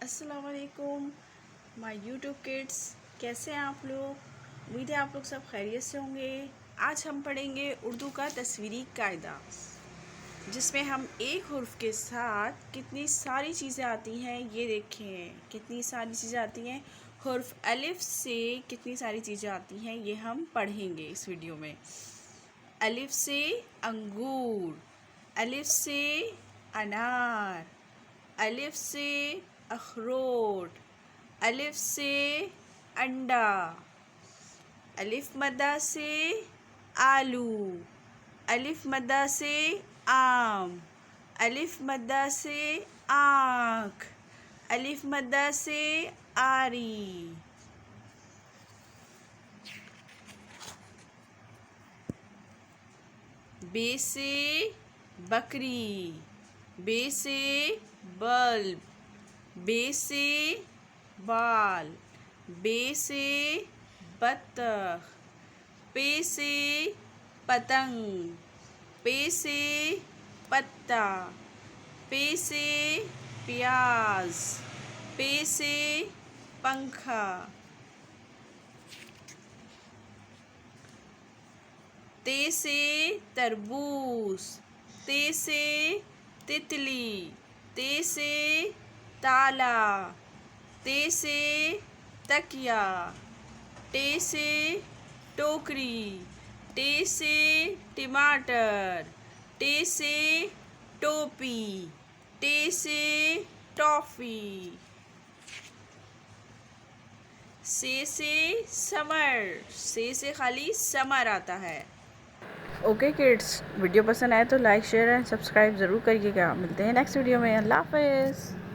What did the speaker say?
अस्सलाम वालेकुम my YouTube kids, कैसे हैं आप लोग। उम्मीद है आप लोग सब खैरियत से होंगे। आज हम पढ़ेंगे उर्दू का तस्वीरी कायदा, जिसमें हम एक हुर्फ के साथ कितनी सारी चीज़ें आती हैं। ये देखें कितनी सारी चीज़ें आती हैं। हुर्फ अलिफ से कितनी सारी चीज़ें आती हैं, ये हम पढ़ेंगे इस वीडियो में। अलिफ से अंगूर, अलिफ से अनार, अलिफ से अखरोट, अलिफ से अंडा, अलिफ मद्दा से आलू, अलिफ मद्दा से आम, अलिफ मद्दा से आँख, अलिफ मद्दा से आरी। बे से बकरी, बे से बल्ब, बे से बाल, बे से बत्तख, पे से पतंग, पे से पत्ता, पे से प्याज, पे से पंखा, ते से तरबूज, ते से तितली, ते से ताला, ते से तकिया, टे से टोकरी, टे से टमाटर, टे से टोपी, टे से टॉफ़ी, से समर, से खाली समर आता है। ओके किड्स, वीडियो पसंद आए तो लाइक शेयर एंड सब्सक्राइब ज़रूर करिएगा। मिलते हैं नेक्स्ट वीडियो में। अल्लाह हाफ़िज़।